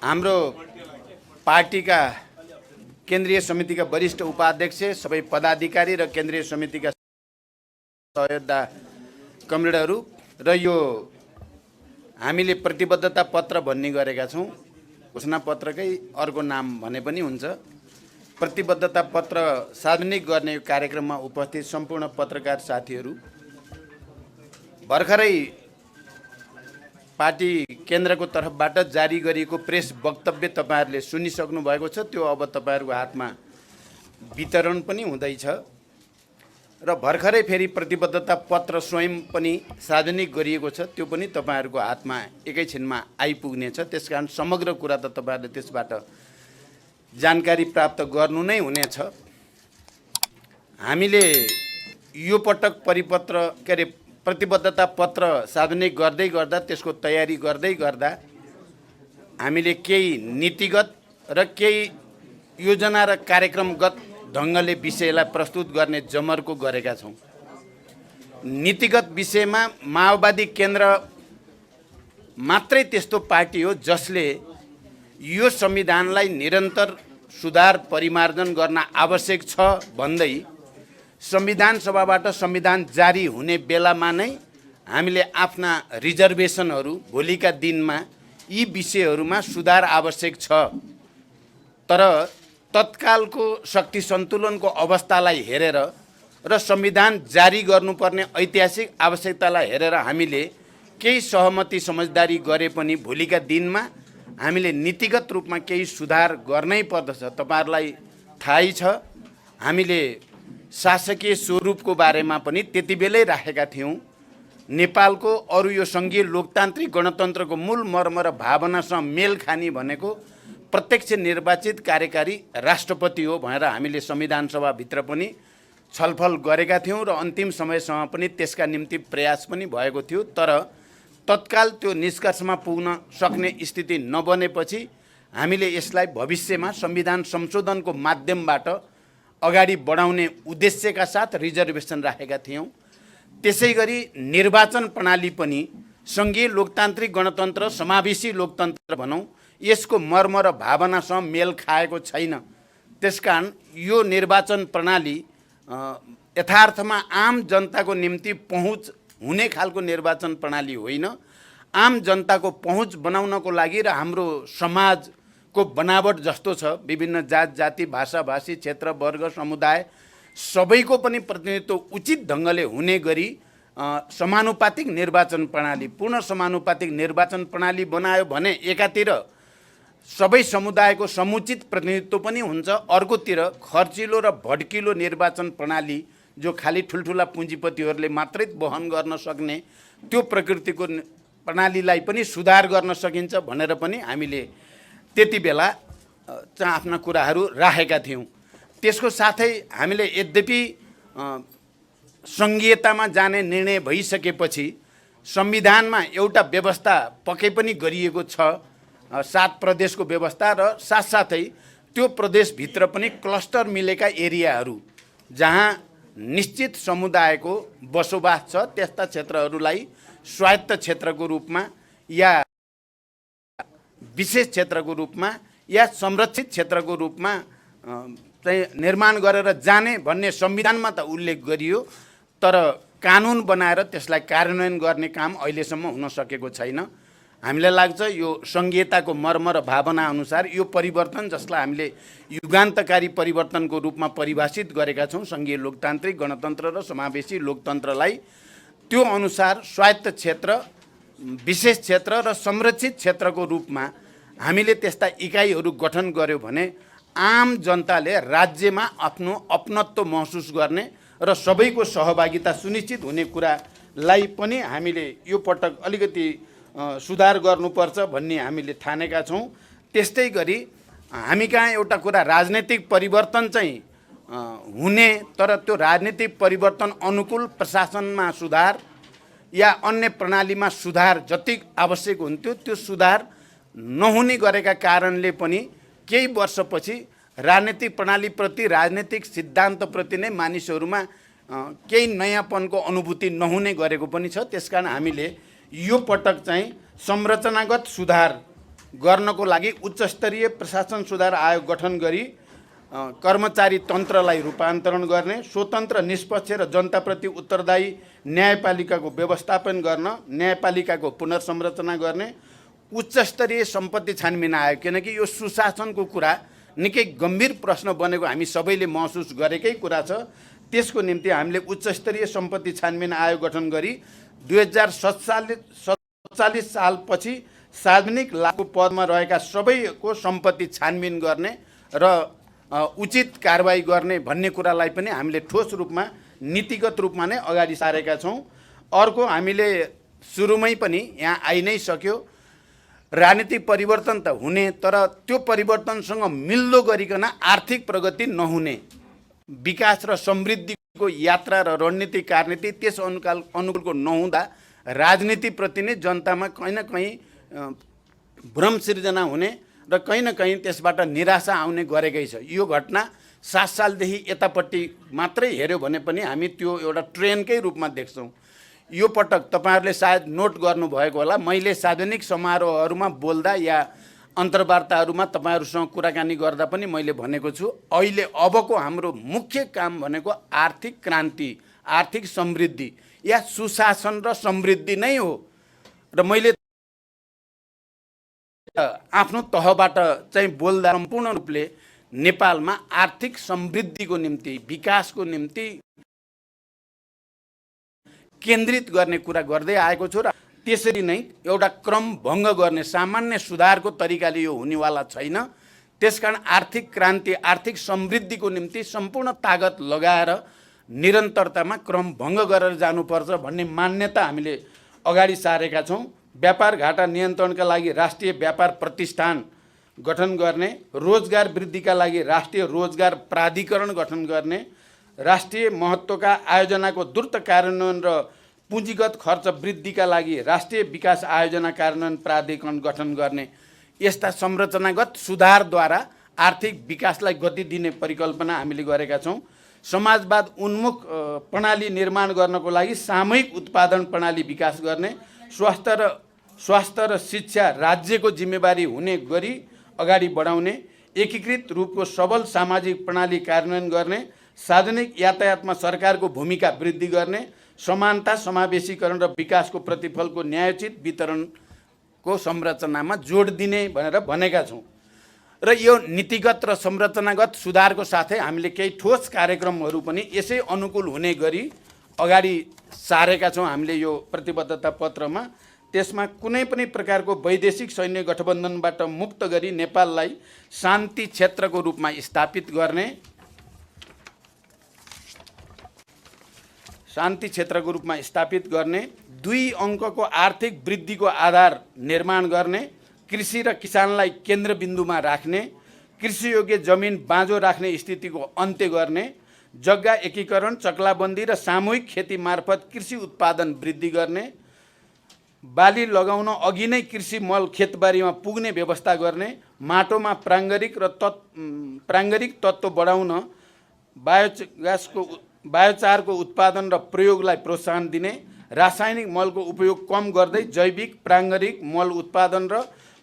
हाम्रो पार्टीका केन्द्रीय समितिका वरिष्ठ उपाध्यक्ष, सबै पदाधिकारी र केन्द्रीय समितिका सहयोद्धा कमरेडहरू र यो हामीले प्रतिबद्धता पत्र भन्ने गरेका छौँ। घोषणा पत्रकै अर्को नाम भने पनि हुन्छ। प्रतिबद्धता पत्र सार्वजनिक गर्ने यो कार्यक्रममा उपस्थित सम्पूर्ण पत्रकार साथीहरू, भर्खरै पार्टी केन्द्रको तर्फबाट जारी गरिएको प्रेस वक्तव्य तपाईहरुले सुनिसक्नु भएको छ। त्यो अब तपाईहरुको हातमा वितरण पनि हुँदैछ र भर्खरै फेरि प्रतिबद्धता पत्र स्वयं पनि सार्वजनिक गरिएको छ। त्यो पनि तपाईहरुको हातमा एकैछिनमा आइपुग्नेछ। त्यसकारण समग्र कुरा त तपाईहरुले त्यसबाट जानकारी प्राप्त गर्नु नै हुनेछ। हामीले यो पटक प्रतिबद्धता पत्र सार्वजनिक गर्दै गर्दा, त्यसको तयारी गर्दै गर्दा हामीले केही नीतिगत र केही योजना र कार्यक्रमगत ढङ्गले विषयलाई प्रस्तुत गर्ने जमर्को गरेका छौँ। नीतिगत विषयमा माओवादी केन्द्र मात्रै त्यस्तो पार्टी हो जसले यो संविधानलाई निरन्तर सुधार परिमार्जन गर्न आवश्यक छ भन्दै संविधान सभाबाट संविधान जारी हुने बेलामा नै हामीले आफ्ना रिजर्भेसनहरू भोलिका दिनमा यी विषयहरूमा सुधार आवश्यक छ, तर तत्कालको शक्ति सन्तुलनको अवस्थालाई हेरेर र संविधान जारी गर्नुपर्ने ऐतिहासिक आवश्यकतालाई हेरेर हामीले केही सहमति समझदारी गरे पनि भोलिका दिनमा हामीले नीतिगत रूपमा केही सुधार गर्नै पर्दछ। तपाईहरुलाई थाहै छ, हामीले शासकीय स्वरूपको बारेमा पनि त्यति बेलै राखेका थियौँ। नेपालको अरू यो सङ्घीय लोकतान्त्रिक गणतन्त्रको मूल मर्म र भावनासँग मेल खाने भनेको प्रत्यक्ष निर्वाचित कार्यकारी राष्ट्रपति हो भनेर हामीले संविधान सभाभित्र पनि छलफल गरेका थियौँ र अन्तिम समयसम्म पनि त्यसका निम्ति प्रयास पनि भएको थियो। तर तत्काल त्यो निष्कर्षमा पुग्न सक्ने स्थिति नबनेपछि हामीले यसलाई भविष्यमा संविधान संशोधनको माध्यमबाट अगाडि बढाउने उद्देश्यका साथ रिजर्भेसन राखेका थियौँ। त्यसैगरी निर्वाचन प्रणाली पनि सङ्घीय लोकतान्त्रिक गणतन्त्र, समावेशी लोकतन्त्र भनौँ, यसको मर्म र भावनासँग मेल खाएको छैन। त्यसकारण यो निर्वाचन प्रणाली यथार्थमा आम जनताको निम्ति पहुँच हुने खालको निर्वाचन प्रणाली होइन। आम जनताको पहुँच बनाउनको लागि र हाम्रो समाजको बनावट जस्तो छ, विभिन्न जात जाति भाषा भाषी क्षेत्र वर्ग समुदाय सबैको पनि प्रतिनिधित्व उचित ढङ्गले हुने गरी समानुपातिक निर्वाचन प्रणाली, पूर्ण समानुपातिक निर्वाचन प्रणाली बनायो भने एकातिर सबै समुदायको समुचित प्रतिनिधित्व पनि हुन्छ, अर्कोतिर खर्चिलो र भड्किलो निर्वाचन प्रणाली जो खाली ठुल्ठुला पुँजीपतिहरूले मात्रै वहन गर्न सक्ने त्यो प्रकृतिको प्रणालीलाई पनि सुधार गर्न सकिन्छ भनेर पनि हामीले त्यति बेला चाहिँ आफ्ना कुराहरू राखेका थियौँ। त्यसको साथै हामीले यद्यपि सङ्घीयतामा जाने निर्णय भइसकेपछि संविधानमा एउटा व्यवस्था पक्कै पनि गरिएको छ, 7 प्रदेशको व्यवस्था, र साथसाथै त्यो प्रदेशभित्र पनि क्लस्टर मिलेका एरियाहरू जहाँ निश्चित समुदायको बसोबास छ त्यस्ता क्षेत्रहरूलाई स्वायत्त क्षेत्रको रूपमा या विशेष क्षेत्रको रूपमा या संरक्षित क्षेत्रको रूपमा चाहिँ निर्माण गरेर जाने भन्ने संविधानमा त उल्लेख गरियो, तर कानुन बनाएर त्यसलाई कार्यान्वयन गर्ने काम अहिलेसम्म हुन सकेको छैन। हामीलाई लाग्छ यो सङ्घीयताको मर्म र भावना अनुसार यो परिवर्तन जसलाई हामीले युगान्तकारी परिवर्तनको रूपमा परिभाषित गरेका छौँ, सङ्घीय लोकतान्त्रिक गणतन्त्र र समावेशी लोकतन्त्रलाई त्यो अनुसार स्वायत्त क्षेत्र, विशेष क्षेत्र र संरक्षित क्षेत्रको रूपमा हामीले त्यस्ता इकाइहरू गठन गर्यो भने आम जनताले राज्यमा आफ्नो अपनत्व महसुस गर्ने र सबैको सहभागिता सुनिश्चित हुने कुरालाई पनि हामीले यो पटक अलिकति सुधार गर्नुपर्छ भन्ने हामीले ठानेका छौँ। त्यस्तै गरी हामी कहाँ एउटा कुरा राजनीतिक परिवर्तन चाहिँ हुने, तर त्यो राजनीतिक परिवर्तन अनुकूल प्रशासनमा सुधार या अन्य प्रणालीमा सुधार जति आवश्यक हुन्थ्यो त्यो सुधार नहुने गरेका कारणले पनि केही वर्षपछि राजनीतिक प्रणालीप्रति, राजनीतिक सिद्धान्तप्रति नै मानिसहरूमा केही नयाँपनको अनुभूति नहुने गरेको पनि छ। त्यसकारण हामीले यो पटक चाहिँ संरचनागत सुधार गर्नको लागि उच्चस्तरीय प्रशासन सुधार आयोग गठन गरी कर्मचारी तन्त्रलाई रूपान्तरण गर्ने, स्वतन्त्र, निष्पक्ष र जनताप्रति उत्तरदायी न्यायपालिकाको व्यवस्थापन गर्न, न्यायपालिकाको पुनर्संरचना गर्ने, उच्चस्तरीय सम्पत्ति छानबिन आयोग, किनकि यो सुशासनको कुरा निकै गम्भीर प्रश्न बनेको हामी सबैले महसुस गरेकै कुरा छ। त्यसको निम्ति हामीले उच्चस्तरीय सम्पत्ति छानबिन आयोग गठन गरी 2047 सालपछि सार्वजनिक लाभको पदमा रहेका सबैको सम्पत्ति छानबिन गर्ने र उचित कारबाही गर्ने भन्ने कुरालाई पनि हामीले ठोस रूपमा नीतिगत रूपमा नै अगाडि सारेका छौँ। अर्को, हामीले सुरुमै पनि यहाँ आइ नै सक्यो, राजनीतिक परिवर्तन त हुने, तर त्यो परिवर्तनसँग मिल्दो गरिकन आर्थिक प्रगति नहुने, विकास र समृद्धिको यात्रा र रणनीति कार्यनीति त्यस अनुकूलको नहुँदा राजनीतिप्रति नै जनतामा कहीँ न कहीँ भ्रम सिर्जना हुने र कहीँ न कहीँ त्यसबाट निराशा आउने गरेकै छ। यो घटना 7 सालदेखि यतापट्टि मात्रै हेऱ्यो भने पनि हामी त्यो एउटा ट्रेनकै रूपमा देख्छौँ। यो पटक तपाईहरुले सायद नोट गर्नुभएको होला, मैले सार्वजनिक समारोहहरूमा बोल्दा या अन्तर्वार्ताहरूमा तपाईहरुसँग कुराकानी गर्दा पनि मैले भनेको छु, अहिले अबको हाम्रो मुख्य काम भनेको आर्थिक क्रान्ति, आर्थिक समृद्धि या सुशासन र समृद्धि नै हो। र मैले आफ्नो तहबाट चाहिँ बोल्दा सम्पूर्ण रूपले नेपालमा आर्थिक समृद्धिको निम्ति, विकासको निम्ति केन्द्रित गर्ने कुरा गर्दै आएको छु र त्यसरी नै एउटा क्रम भङ्ग गर्ने सामान्य सुधारको तरिकाले यो हुनेवाला छैन। त्यसकारण आर्थिक क्रान्ति, आर्थिक समृद्धिको निम्ति सम्पूर्ण तागत लगाएर निरन्तरतामा क्रम भङ्ग गरेर जानुपर्छ भन्ने मान्यता हामीले अगाडि सारेका छौँ। व्यापार घाटा नियन्त्रणका लागि राष्ट्रिय व्यापार प्रतिष्ठान गठन गर्ने, रोजगार वृद्धिका लागि राष्ट्रिय रोजगार प्राधिकरण गठन गर्ने, राष्ट्रिय महत्त्वका आयोजनाको द्रुत कार्यान्वयन र पुँजीगत खर्च वृद्धिका लागि राष्ट्रिय विकास आयोजना कार्यान्वयन प्राधिकरण गठन गर्ने, यस्ता संरचनागत सुधारद्वारा आर्थिक विकासलाई गति दिने परिकल्पना हामीले गरेका छौँ। समाजवाद उन्मुख प्रणाली निर्माण गर्नको लागि सामूहिक उत्पादन प्रणाली विकास गर्ने, स्वास्थ्य र शिक्षा राज्यको जिम्मेवारी हुने गरी अगाडि बढाउने, एकीकृत रूपको सबल सामाजिक प्रणाली कार्यान्वयन गर्ने, सार्वजनिक यातायातमा सरकारको भूमिका वृद्धि गर्ने, समानता, समावेशीकरण र विकासको प्रतिफलको न्यायोचित वितरणको संरचनामा जोड दिने भनेर भनेका छौँ। र यो नीतिगत र संरचनागत सुधारको साथै हामीले केही ठोस कार्यक्रमहरू पनि यसै अनुकूल हुने गरी अगाडि सारेका छौँ हामीले यो प्रतिबद्धता पत्रमा। त्यसमा कुनै पनि प्रकारको वैदेशिक सैन्य गठबन्धनबाट मुक्त गरी नेपाललाई शान्ति क्षेत्रको रूपमा स्थापित गर्ने, शान्ति क्षेत्रको रूपमा स्थापित गर्ने, 2 अङ्कको आर्थिक वृद्धिको आधार निर्माण गर्ने, कृषि र किसानलाई केन्द्रबिन्दुमा राख्ने, कृषियोग्य जमिन बाँझो राख्ने स्थितिको अन्त्य गर्ने, जग्गा एकीकरण, चक्लाबन्दी र सामूहिक खेती मार्फत कृषि उत्पादन वृद्धि गर्ने, बाली लगाउन अघि नै कृषि मल खेतबारीमा पुग्ने व्यवस्था गर्ने, माटोमा प्राङ्गारिक तत्त्व बढाउन बायोचारको उत्पादन र प्रयोगलाई प्रोत्साहन दिने, रासायनिक मलको उपयोग कम गर्दै जैविक प्राङ्गारिक मल उत्पादन र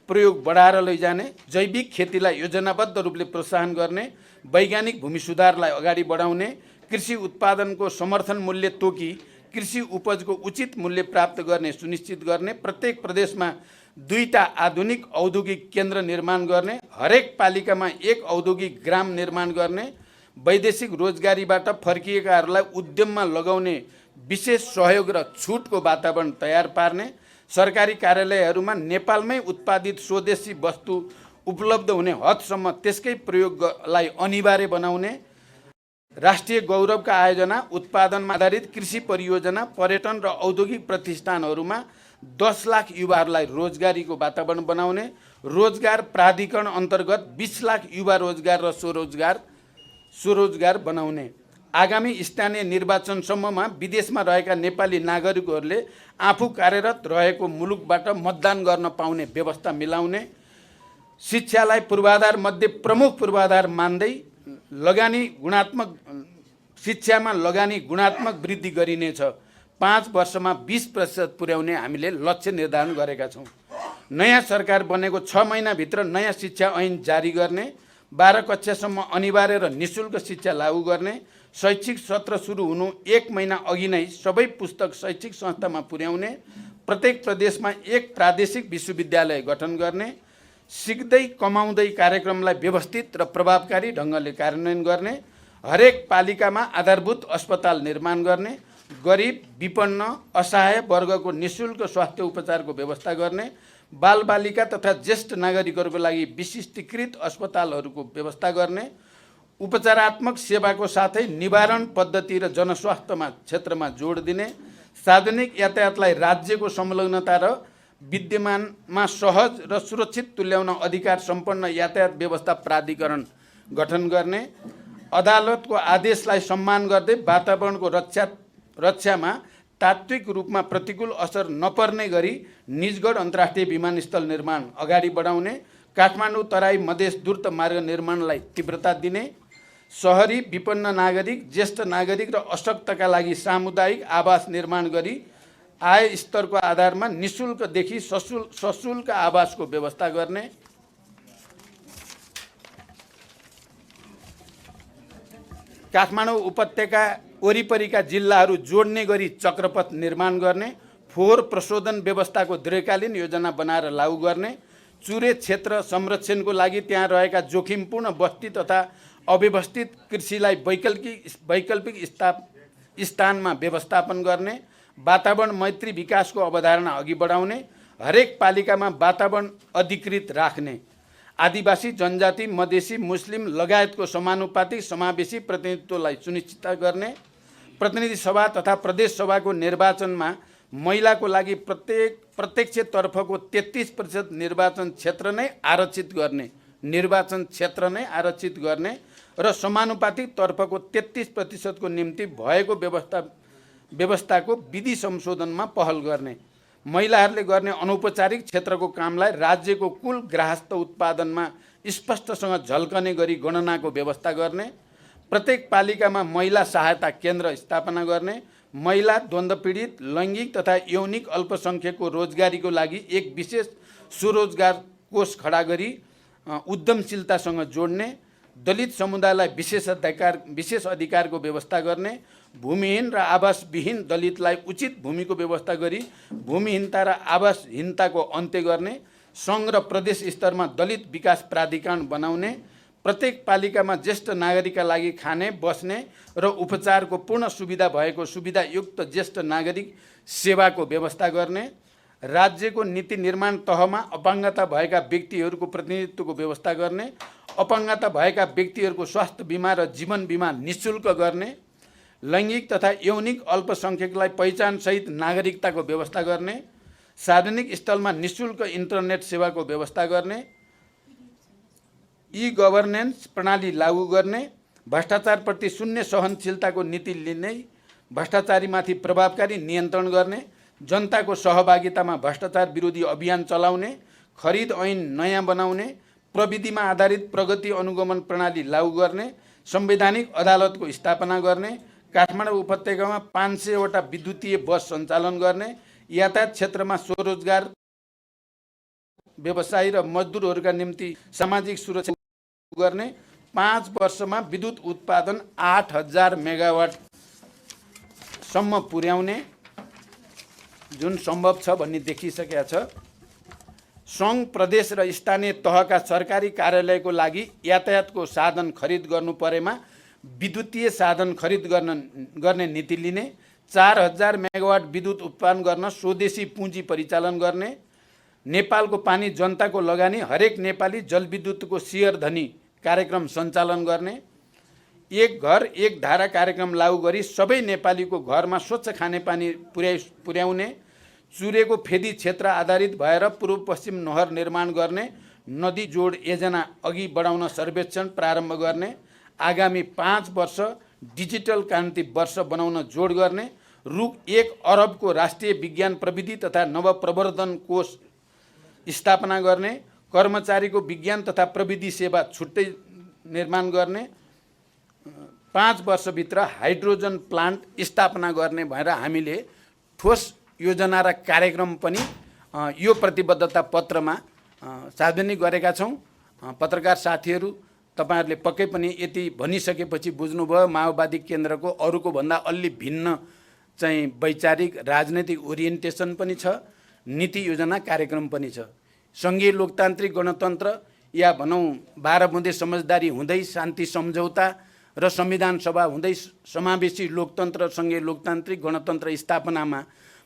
प्रयोग बढाएर लैजाने, जैविक खेतीलाई योजनाबद्ध रूपले प्रोत्साहन गर्ने, वैज्ञानिक भूमि सुधारलाई अगाडि बढाउने, कृषि उत्पादनको समर्थन मूल्य तोकी कृषि उपजको उचित मूल्य प्राप्त गर्ने सुनिश्चित गर्ने, प्रत्येक प्रदेशमा 2टा आधुनिक औद्योगिक केन्द्र निर्माण गर्ने, हरेक पालिकामा 1 औद्योगिक ग्राम निर्माण गर्ने, वैदेशिक रोजगारीबाट फर्किएकाहरूलाई उद्यममा लगाउने विशेष सहयोग र छुटको वातावरण तयार पार्ने, सरकारी कार्यालयहरूमा नेपालमै उत्पादित स्वदेशी वस्तु उपलब्ध हुने हदसम्म त्यसकै प्रयोगलाई अनिवार्य बनाउने, राष्ट्रिय गौरवका आयोजना, उत्पादनमा आधारित कृषि परियोजना, पर्यटन र औद्योगिक प्रतिष्ठानहरूमा 10 लाख युवाहरूलाई रोजगारीको वातावरण बनाउने, रोजगार प्राधिकरण अन्तर्गत 20 लाख युवा रोजगार र स्वरोजगार बनाउने, आगामी स्थानीय निर्वाचनसम्ममा विदेशमा रहेका नेपाली नागरिकहरूले आफू कार्यरत रहेको मुलुकबाट मतदान गर्न पाउने व्यवस्था मिलाउने, शिक्षालाई पूर्वाधार मध्ये प्रमुख पूर्वाधार मान्दै लगानी गुणात्मक शिक्षामा लगानी गुणात्मक वृद्धि गरिनेछ। 5 वर्षमा 20% पुर्याउने हामीले लक्ष्य निर्धारण गरेका छौँ। नयाँ सरकार बनेको 6 महिनाभित्र नयाँ शिक्षा ऐन जारी गर्ने, 12 कक्षासम्म अनिवार्य र निःशुल्क शिक्षा लागू गर्ने, शैक्षिक सत्र सुरु हुनु 1 महिना अघि नै सबै पुस्तक शैक्षिक संस्थामा पुर्याउने, प्रत्येक प्रदेशमा एक प्रादेशिक विश्वविद्यालय गठन गर्ने, सिक्दै कमाउँदै कार्यक्रमलाई व्यवस्थित र प्रभावकारी ढङ्गले कार्यान्वयन गर्ने, हरेक पालिकामा आधारभूत अस्पताल निर्माण गर्ने, गरिब, विपन्न, असहाय वर्गको निःशुल्क स्वास्थ्य उपचारको व्यवस्था गर्ने, बालबालिका तथा ज्येष्ठ नागरिकहरूको लागि विशिष्टीकृत अस्पतालहरूको व्यवस्था गर्ने, उपचारात्मक सेवाको साथै निवारण पद्धति र जनस्वास्थ्यमा क्षेत्रमा जोड दिने, सार्वजनिक यातायातलाई राज्यको संलग्नता र विद्यमानमा सहज र सुरक्षित तुल्याउन अधिकार सम्पन्न यातायात व्यवस्था प्राधिकरण गठन गर्ने, अदालतको आदेशलाई सम्मान गर्दै वातावरणको रक्षामा तात्विक रूपमा प्रतिकूल असर नपर्ने गरी निजगढ अन्तर्राष्ट्रिय विमानस्थल निर्माण अगाडि बढाउने, काठमाडौँ तराई मधेस द्रुत मार्ग निर्माणलाई तीव्रता दिने, शहरी विपन्न नागरिक, ज्येष्ठ नागरिक र अशक्तका लागि सामुदायिक आवास निर्माण गरी आय स्तरको आधारमा निःशुल्कदेखि सशुल्क आवासको व्यवस्था गर्ने, काठमाडौँ उपत्यका वरिपरिका जिल्लाहरू जोड्ने गरी चक्रपथ निर्माण गर्ने, फोहोर प्रशोधन व्यवस्थाको दीर्घकालीन योजना बनाएर लागू गर्ने, चुरे क्षेत्र संरक्षणको लागि त्यहाँ रहेका जोखिमपूर्ण बस्ती तथा अव्यवस्थित कृषिलाई वैकल्पिक स्थानमा व्यवस्थापन गर्ने, वातावरण मैत्री विकासको अवधारणा अघि बढाउने, हरेक पालिकामा वातावरण अधिकृत राख्ने, आदिवासी, जनजाति, मधेसी, मुस्लिम लगायतको समानुपातिक समावेशी प्रतिनिधित्वलाई सुनिश्चित गर्ने, प्रतिनिधि सभा तथा प्रदेश सभाको निर्वाचनमा महिलाको लागि प्रत्यक्षतर्फको 33% निर्वाचन क्षेत्र नै आरक्षित गर्ने र समानुपातिक तर्फको 33% को निम्ति भएको व्यवस्थाको विधि संशोधनमा पहल गर्ने, महिलाहरूले गर्ने अनौपचारिक क्षेत्रको कामलाई राज्यको कुल गृहस्थ उत्पादनमा स्पष्टसँग झल्कने गरी गणनाको व्यवस्था गर्ने, प्रत्येक पालिकामा महिला सहायता केन्द्र स्थापना गर्ने, महिला, द्वन्द्व पीडित, लैङ्गिक तथा यौनिक अल्पसङ्ख्यकको रोजगारीको लागि एक विशेष स्वरोजगार कोष खडा गरी उद्यमशीलतासँग जोड्ने, दलित समुदायलाई विशेष अधिकारको व्यवस्था गर्ने, भूमिहीन र आवासविहीन दलितलाई उचित भूमिको व्यवस्था गरी भूमिहीनता र आवासहीनताको अन्त्य गर्ने, सङ्घ र प्रदेश स्तरमा दलित विकास प्राधिकरण बनाउने, प्रत्येक पालिकामा ज्येष्ठ नागरिकका लागि खाने, बस्ने र उपचारको पूर्ण सुविधा भएको सुविधायुक्त ज्येष्ठ नागरिक सेवाको व्यवस्था गर्ने, राज्यको नीति निर्माण तहमा अपाङ्गता भएका व्यक्तिहरूको प्रतिनिधित्वको व्यवस्था गर्ने, अपाङ्गता भएका व्यक्तिहरूको स्वास्थ्य बिमा र जीवन बिमा निःशुल्क गर्ने, लैङ्गिक तथा यौनिक अल्पसङ्ख्यकलाई पहिचानसहित नागरिकताको व्यवस्था गर्ने, सार्वजनिक स्थलमा निःशुल्क इन्टरनेट सेवाको व्यवस्था गर्ने, ई गभर्नेन्स प्रणाली लागू गर्ने, भ्रष्टाचारप्रति शून्य सहनशीलताको नीति लिने, भ्रष्टाचारीमाथि प्रभावकारी नियन्त्रण गर्ने, जनताको सहभागितामा भ्रष्टाचार विरोधी अभियान चलाउने, खरिद ऐन नयाँ बनाउने, प्रविधिमा आधारित प्रगति अनुगमन प्रणाली लागू गर्ने, संवैधानिक अदालतको स्थापना गर्ने, काठमाडौँ उपत्यकामा 500 वटा विद्युतीय बस सञ्चालन गर्ने, यातायात क्षेत्रमा स्वरोजगार व्यवसायी र मजदुरहरूका निम्ति सामाजिक सुरक्षा गर्ने, 5 वर्षमा विद्युत उत्पादन 8000 मेगावाट सम्म पुर्याउने जुन सम्भव छ भन्ने देखिसकेका छ। सङ्घ, प्रदेश र स्थानीय तहका सरकारी कार्यालयको लागि यातायातको साधन खरिद गर्नु परेमा विद्युतीय साधन खरिद गर्ने नीति लिने, 4000 मेगावाट विद्युत उत्पादन गर्न स्वदेशी पुँजी परिचालन गर्ने, नेपालको पानी जनताको लगानी हरेक नेपाली जलविद्युतको शेयर धनी कार्यक्रम सञ्चालन गर्ने, एक घर एक धारा कार्यक्रम लागू गरी सबै नेपालीको घरमा स्वच्छ खानेपानी पुर्याउने, चुरेको फेदी क्षेत्र आधारित भएर पूर्व पश्चिम नहर निर्माण गर्ने, नदी जोड योजना अघि बढाउन सर्वेक्षण प्रारम्भ गर्ने, आगामी 5 वर्ष डिजिटल क्रान्ति वर्ष बनाउन जोड गर्ने, रु 1 अरबको राष्ट्रिय विज्ञान प्रविधि तथा नवप्रवर्धन कोष स्थापना गर्ने, कर्मचारीको विज्ञान तथा प्रविधि सेवा छुट्टै निर्माण गर्ने, 5 वर्षभित्र हाइड्रोजन प्लान्ट स्थापना गर्ने भएर हामीले ठोस योजना र कार्यक्रम पनि यो प्रतिबद्धता पत्रमा सार्वजनिक गरेका छौँ। पत्रकार साथीहरू तपाईहरुले पक्कै पनि यति भनिसकेपछि बुझ्नुभयो माओवादी केन्द्रको अरूको भन्दा अलि भिन्न चाहिँ वैचारिक राजनैतिक ओरिएन्टेसन पनि छ, नीति योजना कार्यक्रम पनि छ। सङ्घीय लोकतान्त्रिक गणतन्त्र या भनौँ 12 बुँदे समझदारी हुँदै शान्ति सम्झौता र संविधान सभा हुँदै समावेशी लोकतन्त्र सङ्घीय लोकतान्त्रिक गणतन्त्र स्थापनामा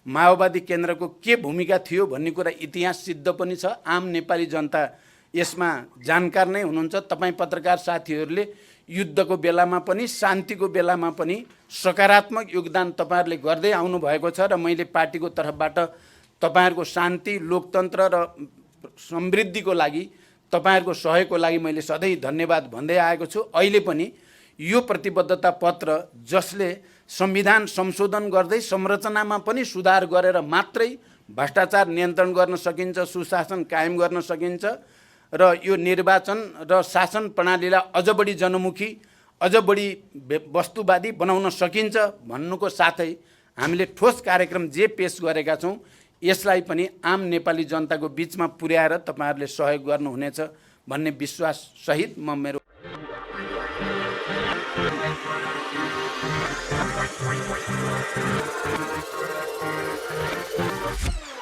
माओवादी केन्द्रको के भूमिका थियो भन्ने कुरा इतिहास सिद्ध पनि छ। आम नेपाली जनता यसमा जानकार नै हुनुहुन्छ। तपाईँ पत्रकार साथीहरूले युद्धको बेलामा पनि शान्तिको बेलामा पनि सकारात्मक योगदान तपाईहरुले गर्दै आउनु भएको छ र मैले पार्टीको तर्फबाट तपाईहरुको शान्ति लोकतन्त्र र समृद्धिको लागि तपाईहरुको सहयोगको लागि मैले सधैँ धन्यवाद भन्दै आएको छु। अहिले पनि यो प्रतिबद्धता पत्र जसले संविधान संशोधन गर्दै संरचनामा पनि सुधार गरेर मात्रै भ्रष्टाचार नियन्त्रण गर्न सकिन्छ, सुशासन कायम गर्न सकिन्छ र यो निर्वाचन र शासन प्रणालीलाई अझ बढी जनमुखी अझ बढी वस्तुवादी बनाउन सकिन्छ भन्नुको साथै हामीले ठोस कार्यक्रम जे पेश गरेका छौँ यसलाई पनि आम नेपाली जनताको बीचमा पुर्याएर तपाईहरुले सहयोग गर्नुहुनेछ भन्ने विश्वास सहित म मेरो We'll be right back.